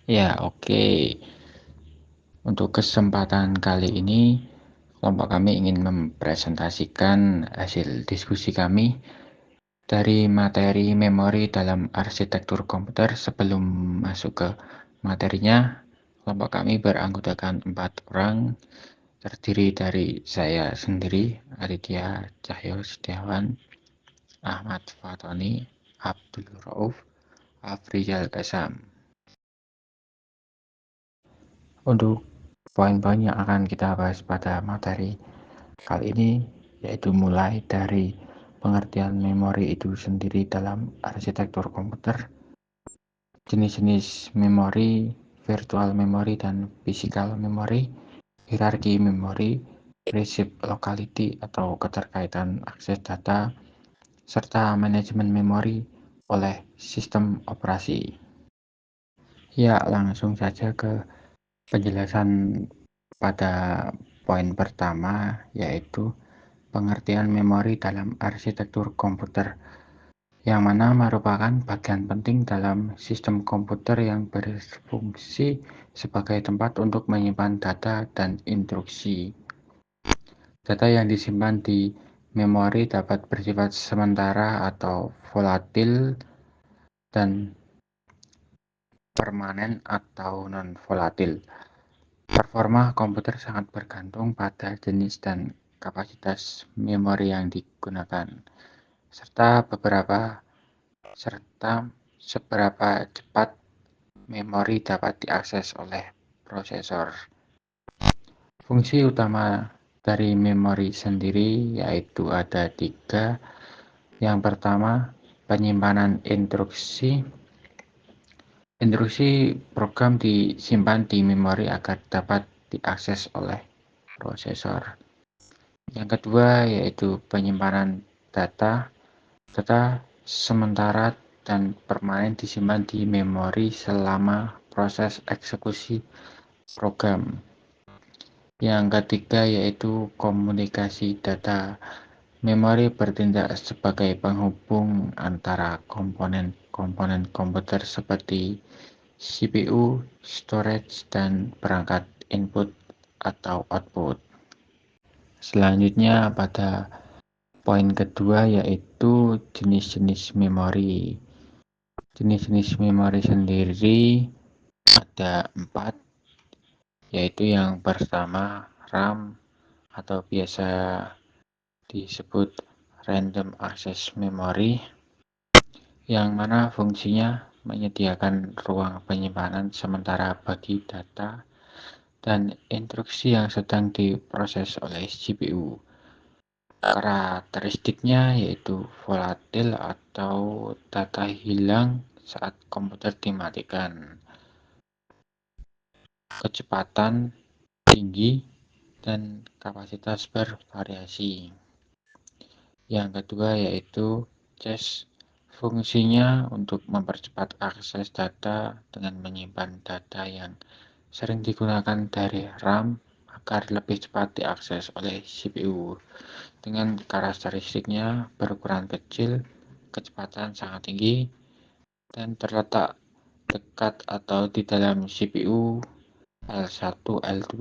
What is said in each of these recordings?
Ya, oke. Untuk kesempatan kali ini, kelompok kami ingin mempresentasikan hasil diskusi kami dari materi memori dalam arsitektur komputer. Sebelum masuk ke materinya, kelompok kami beranggotakan 4 orang, terdiri dari saya sendiri, Aditya Cahyo Setiawan, Ahmad Fatoni, Abdul Rauf, Afrizal Kasam. Untuk poin-poin yang akan kita bahas pada materi kali ini, yaitu mulai dari pengertian memori itu sendiri dalam arsitektur komputer, jenis-jenis memori, virtual memory dan physical memory, hierarki memori, prinsip locality atau keterkaitan akses data, serta manajemen memori oleh sistem operasi. Ya, langsung saja ke penjelasan pada poin pertama, yaitu pengertian memori dalam arsitektur komputer, yang mana merupakan bagian penting dalam sistem komputer yang berfungsi sebagai tempat untuk menyimpan data dan instruksi. Data yang disimpan di memori dapat bersifat sementara atau volatil dan permanen atau non-volatil. Performa komputer sangat bergantung pada jenis dan kapasitas memori yang digunakan, serta seberapa cepat memori dapat diakses oleh prosesor. Fungsi utama dari memori sendiri yaitu ada 3. Yang pertama, penyimpanan instruksi. Instruksi program disimpan di memori agar dapat diakses oleh prosesor. Yang kedua yaitu penyimpanan data. Data sementara dan permanen disimpan di memori selama proses eksekusi program. Yang ketiga yaitu komunikasi data. Memori bertindak sebagai penghubung antara komponen-komponen komputer seperti CPU, storage, dan perangkat input atau output. Selanjutnya pada poin kedua yaitu jenis-jenis memori. Jenis-jenis memori sendiri ada 4, yaitu yang pertama RAM atau biasa disebut Random Access Memory, yang mana fungsinya menyediakan ruang penyimpanan sementara bagi data dan instruksi yang sedang diproses oleh CPU. Karakteristiknya yaitu volatil atau data hilang saat komputer dimatikan, kecepatan tinggi, dan kapasitas bervariasi. Yang kedua yaitu cache. Fungsinya untuk mempercepat akses data dengan menyimpan data yang sering digunakan dari RAM agar lebih cepat diakses oleh CPU. Dengan karakteristiknya berukuran kecil, kecepatan sangat tinggi, dan terletak dekat atau di dalam CPU, L1, L2,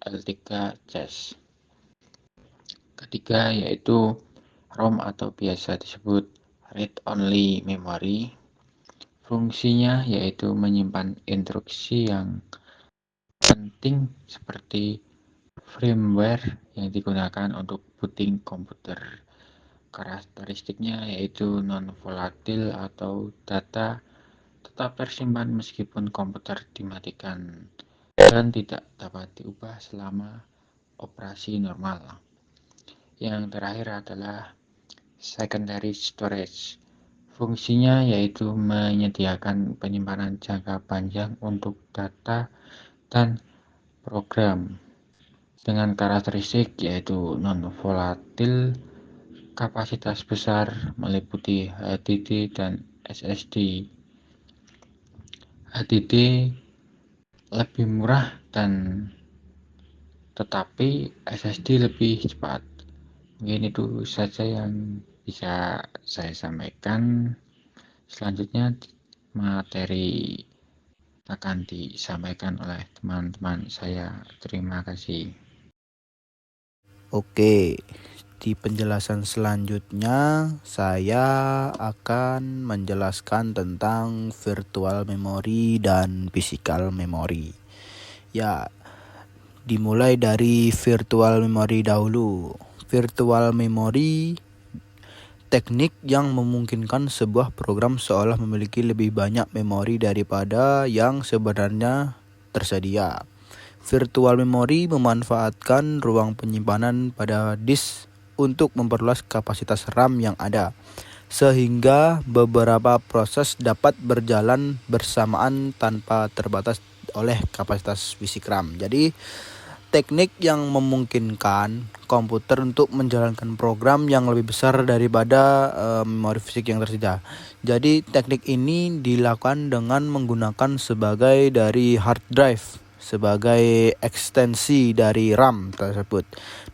L3 cache. Ketiga yaitu ROM atau biasa disebut read-only memory. Fungsinya yaitu menyimpan instruksi yang penting seperti firmware yang digunakan untuk booting komputer. Karakteristiknya yaitu non-volatil atau data tetap tersimpan meskipun komputer dimatikan dan tidak dapat diubah selama operasi normal. Yang terakhir adalah secondary storage. Fungsinya yaitu menyediakan penyimpanan jangka panjang untuk data dan program dengan karakteristik yaitu non-volatil, kapasitas besar meliputi HDD dan SSD. HDD lebih murah tetapi SSD lebih cepat. Mungkin itu saja yang bisa saya sampaikan. Selanjutnya materi akan disampaikan oleh teman-teman saya. Terima kasih. Oke, di penjelasan selanjutnya saya akan menjelaskan tentang virtual memory dan physical memory. Ya, dimulai dari virtual memory dahulu. Virtual memory teknik yang memungkinkan sebuah program seolah memiliki lebih banyak memori daripada yang sebenarnya tersedia. Virtual memory memanfaatkan ruang penyimpanan pada disk untuk memperluas kapasitas RAM yang ada, sehingga beberapa proses dapat berjalan bersamaan tanpa terbatas oleh kapasitas fisik RAM. Jadi, teknik yang memungkinkan komputer untuk menjalankan program yang lebih besar daripada memori fisik yang tersedia. Jadi teknik ini dilakukan dengan menggunakan sebagai dari hard drive sebagai ekstensi dari RAM tersebut.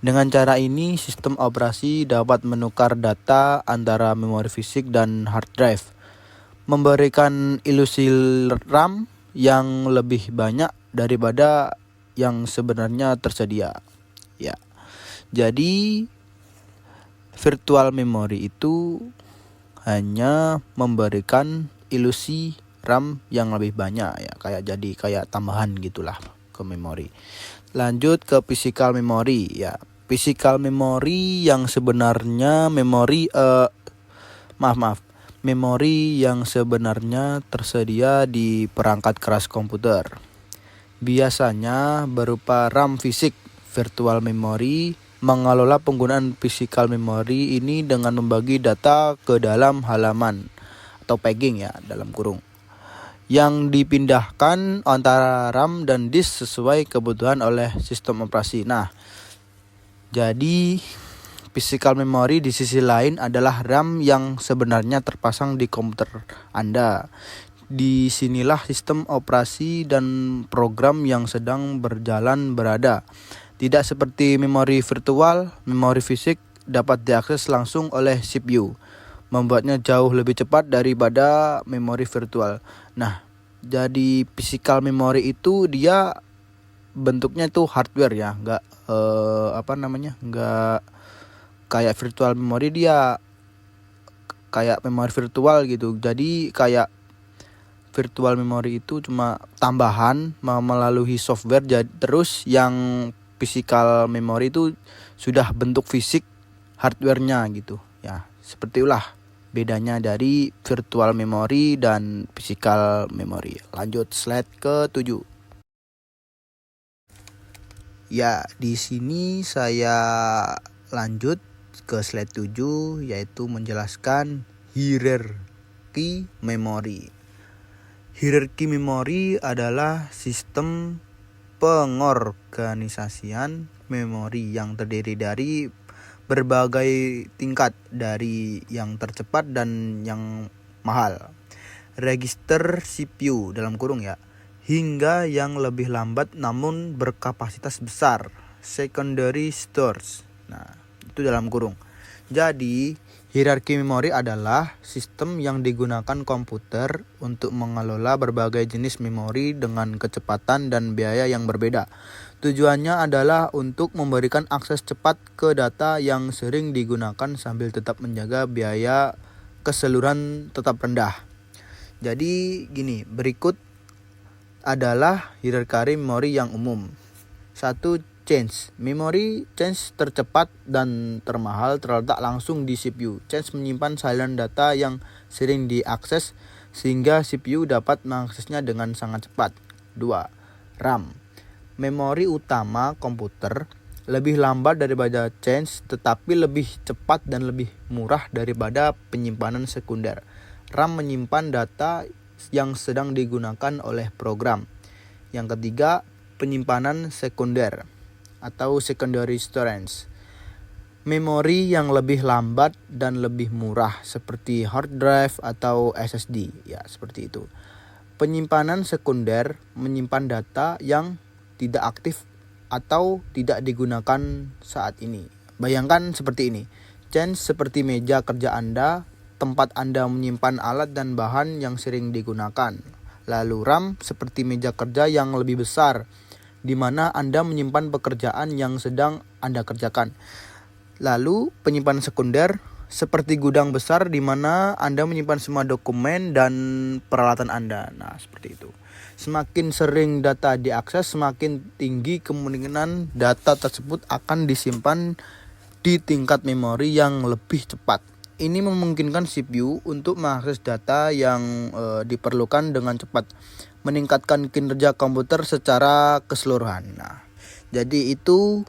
Dengan cara ini sistem operasi dapat menukar data antara memori fisik dan hard drive, memberikan ilusi RAM yang lebih banyak daripada yang sebenarnya tersedia. Ya. Jadi virtual memory itu hanya memberikan ilusi RAM yang lebih banyak ya, kayak tambahan gitulah ke memori. Lanjut ke physical memory ya. Physical memory yang sebenarnya memori yang sebenarnya tersedia di perangkat keras komputer. Biasanya berupa RAM fisik. Virtual memory mengelola penggunaan physical memory ini dengan membagi data ke dalam halaman atau pegging ya dalam kurung, yang dipindahkan antara RAM dan disk sesuai kebutuhan oleh sistem operasi. Nah, jadi physical memory di sisi lain adalah RAM yang sebenarnya terpasang di komputer Anda. Di sinilah sistem operasi dan program yang sedang berjalan berada. Tidak seperti memori virtual, memori fisik dapat diakses langsung oleh CPU, membuatnya jauh lebih cepat daripada memori virtual. Nah, jadi physical memory itu dia bentuknya itu hardware ya, nggak nggak kayak virtual memory, dia kayak memori virtual gitu. Jadi kayak virtual memory itu cuma tambahan melalui software, terus yang physical memory itu sudah bentuk fisik hardware-nya gitu. Ya, seperti itulah bedanya dari virtual memory dan physical memory. Lanjut slide ke-7. Ya, di sini saya lanjut ke slide 7 yaitu menjelaskan hierarki memori. Hierarki memori adalah sistem pengorganisasian memori yang terdiri dari berbagai tingkat, dari yang tercepat dan yang mahal, register CPU dalam kurung ya, hingga yang lebih lambat namun berkapasitas besar, secondary stores. Nah, itu dalam kurung. Jadi hierarki memori adalah sistem yang digunakan komputer untuk mengelola berbagai jenis memori dengan kecepatan dan biaya yang berbeda. Tujuannya adalah untuk memberikan akses cepat ke data yang sering digunakan sambil tetap menjaga biaya keseluruhan tetap rendah. Jadi gini, berikut adalah hierarki memori yang umum. 1. Change. Memori change tercepat dan termahal terletak langsung di CPU. Change menyimpan salinan data yang sering diakses sehingga CPU dapat mengaksesnya dengan sangat cepat. 2. RAM. Memori utama komputer lebih lambat daripada change tetapi lebih cepat dan lebih murah daripada penyimpanan sekunder. RAM menyimpan data yang sedang digunakan oleh program. Yang ketiga, penyimpanan sekunder atau secondary storage. Memori yang lebih lambat dan lebih murah seperti hard drive atau SSD, ya seperti itu. Penyimpanan sekunder menyimpan data yang tidak aktif atau tidak digunakan saat ini. Bayangkan seperti ini. Change seperti meja kerja Anda, tempat Anda menyimpan alat dan bahan yang sering digunakan. Lalu RAM seperti meja kerja yang lebih besar, di mana Anda menyimpan pekerjaan yang sedang Anda kerjakan. Lalu penyimpanan sekunder seperti gudang besar di mana Anda menyimpan semua dokumen dan peralatan Anda. Nah, seperti itu. Semakin sering data diakses, semakin tinggi kemungkinan data tersebut akan disimpan di tingkat memori yang lebih cepat. Ini memungkinkan CPU untuk mengakses data yang diperlukan dengan cepat, meningkatkan kinerja komputer secara keseluruhan. Nah, jadi itu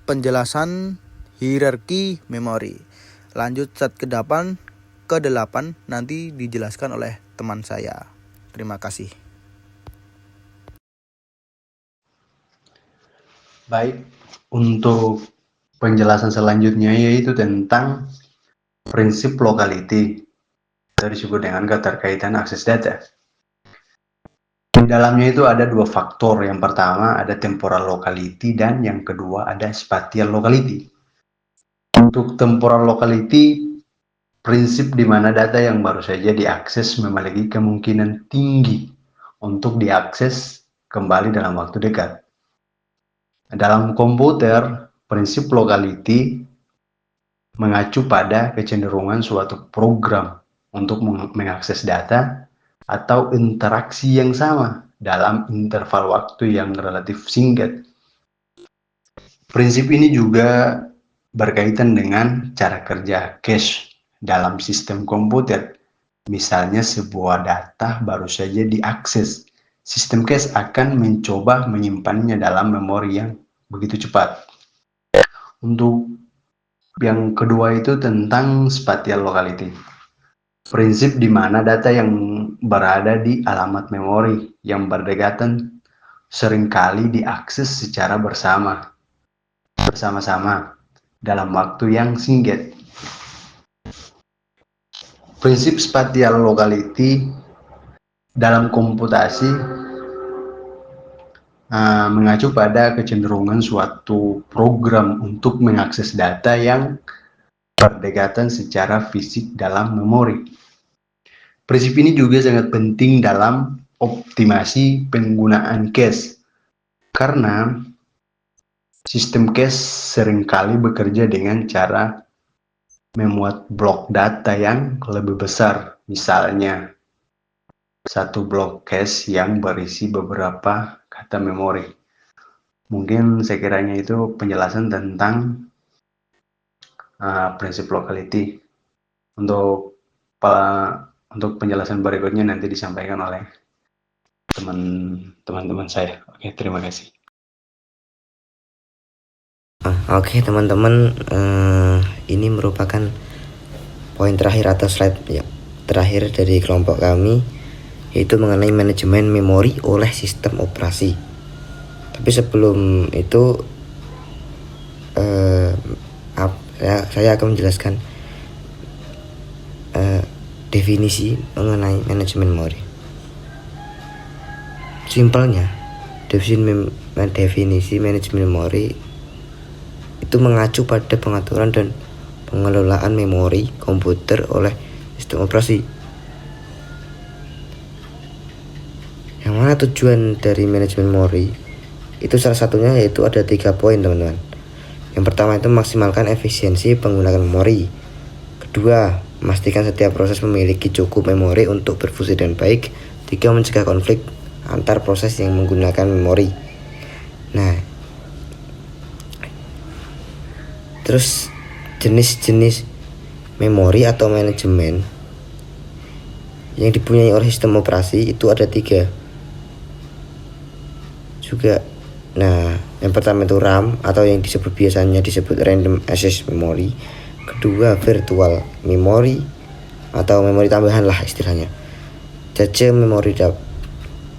penjelasan hierarki memori. Lanjut set ke-8 nanti dijelaskan oleh teman saya. Terima kasih. Baik, untuk penjelasan selanjutnya yaitu tentang prinsip locality atau disebut dengan keterkaitan akses data. Di dalamnya itu ada dua faktor. Yang pertama ada temporal locality dan yang kedua ada spatial locality. Untuk temporal locality, prinsip di mana data yang baru saja diakses memiliki kemungkinan tinggi untuk diakses kembali dalam waktu dekat. Dalam komputer, prinsip locality mengacu pada kecenderungan suatu program untuk mengakses data atau interaksi yang sama dalam interval waktu yang relatif singkat. Prinsip ini juga berkaitan dengan cara kerja cache dalam sistem komputer. Misalnya sebuah data baru saja diakses, sistem cache akan mencoba menyimpannya dalam memori yang begitu cepat. Untuk yang kedua itu tentang spatial locality. Prinsip di mana data yang berada di alamat memori yang berdekatan seringkali diakses secara bersama-sama dalam waktu yang singkat. Prinsip spatial locality dalam komputasi mengacu pada kecenderungan suatu program untuk mengakses data yang berdekatan secara fisik dalam memori. Prinsip ini juga sangat penting dalam optimasi penggunaan cache, karena sistem cache seringkali bekerja dengan cara memuat blok data yang lebih besar, misalnya satu blok cache yang berisi beberapa kata memori. Mungkin sekiranya itu penjelasan tentang prinsip locality. Untuk penjelasan berikutnya nanti disampaikan oleh teman-teman saya. Oke, terima kasih. Oke teman-teman, ini merupakan poin terakhir atau slide terakhir dari kelompok kami, yaitu mengenai manajemen memori oleh sistem operasi. Tapi sebelum itu saya akan menjelaskan definisi mengenai manajemen memori. Simpelnya, definisi manajemen memori itu mengacu pada pengaturan dan pengelolaan memori komputer oleh sistem operasi. Yang mana tujuan dari manajemen memori itu salah satunya yaitu ada 3 poin teman-teman. Yang pertama itu maksimalkan efisiensi penggunaan memori. Kedua, memastikan setiap proses memiliki cukup memori untuk berfungsi dengan baik. 3, mencegah konflik antar proses yang menggunakan memori. Nah, terus jenis-jenis memori atau manajemen yang dipunyai oleh sistem operasi itu ada 3 juga. Nah, yang pertama itu RAM atau yang biasanya disebut random access memory. Kedua, virtual memory atau memori tambahan lah istilahnya. Cache memory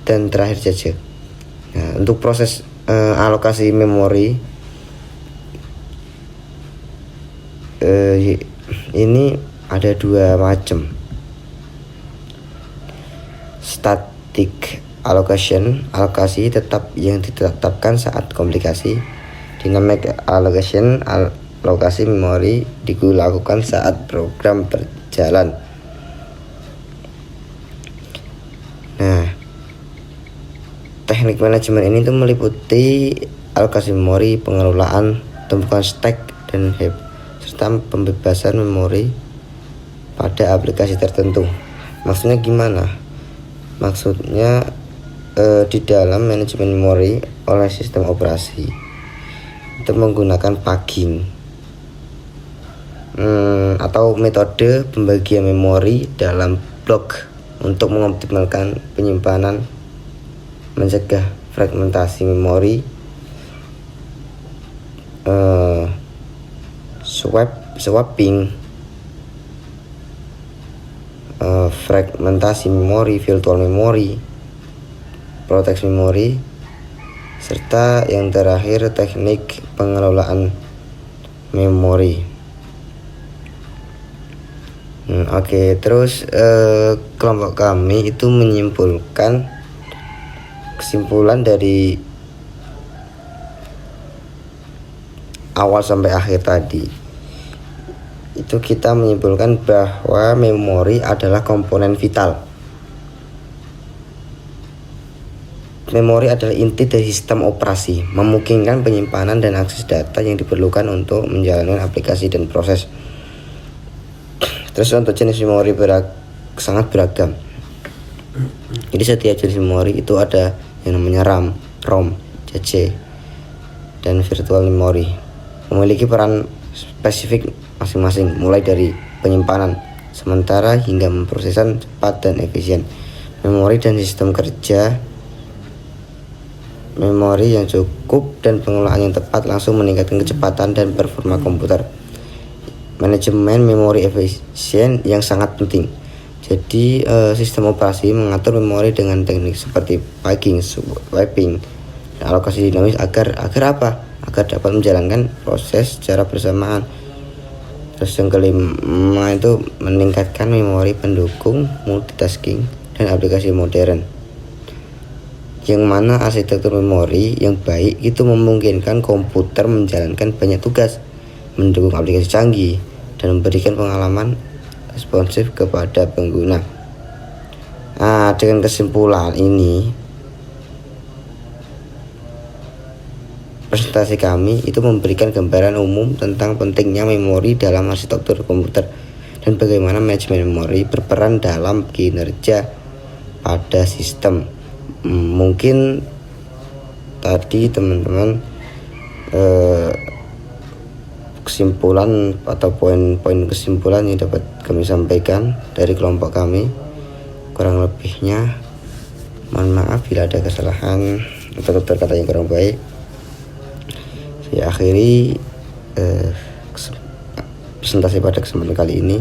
dan terakhir cache. Nah, untuk proses alokasi memori ini ada 2 macam. Static allocation, alokasi tetap yang ditetapkan saat komplikasi. Dynamic allocation, alokasi memori dilakukan saat program berjalan. Nah, Teknik manajemen ini tuh meliputi alokasi memori, pengelolaan tumpukan stack dan heap, serta pembebasan memori pada aplikasi tertentu. Maksudnya gimana? Maksudnya di dalam manajemen memori oleh sistem operasi itu menggunakan paging atau metode pembagian memori dalam blok untuk mengoptimalkan penyimpanan, mencegah fragmentasi memori, swapping, fragmentasi memori, virtual memory, proteksi memori, serta yang terakhir teknik pengelolaan memori. Oke, terus kelompok kami itu menyimpulkan kesimpulan dari awal sampai akhir tadi. Itu kita menyimpulkan bahwa memori adalah komponen vital. Memori adalah inti dari sistem operasi, memungkinkan penyimpanan dan akses data yang diperlukan untuk menjalankan aplikasi dan proses. Terus untuk jenis memori sangat beragam. Jadi setiap jenis memori itu ada yang namanya RAM, ROM, CC, dan virtual memory. Memiliki peran spesifik masing-masing, mulai dari penyimpanan sementara hingga pemrosesan cepat dan efisien. Memori dan sistem kerja memori yang cukup dan pengelolaan yang tepat langsung meningkatkan kecepatan dan performa komputer. Manajemen memori efisien yang sangat penting. Jadi sistem operasi mengatur memori dengan teknik seperti paging, swapping, dan alokasi dinamis agar apa? Agar dapat menjalankan proses secara bersamaan. Terus yang kelima itu meningkatkan memori pendukung multitasking dan aplikasi modern. Yang mana arsitektur memori yang baik itu memungkinkan komputer menjalankan banyak tugas, mendukung aplikasi canggih, dan memberikan pengalaman responsif kepada pengguna. Nah, dengan kesimpulan ini, presentasi kami itu memberikan gambaran umum tentang pentingnya memori dalam arsitektur komputer dan bagaimana manajemen memori berperan dalam kinerja pada sistem. Mungkin tadi teman-teman kesimpulan atau poin-poin kesimpulan yang dapat kami sampaikan dari kelompok kami. Kurang lebihnya mohon maaf bila ada kesalahan atau kata yang kurang baik. Saya akhiri presentasi pada kesempatan kali ini.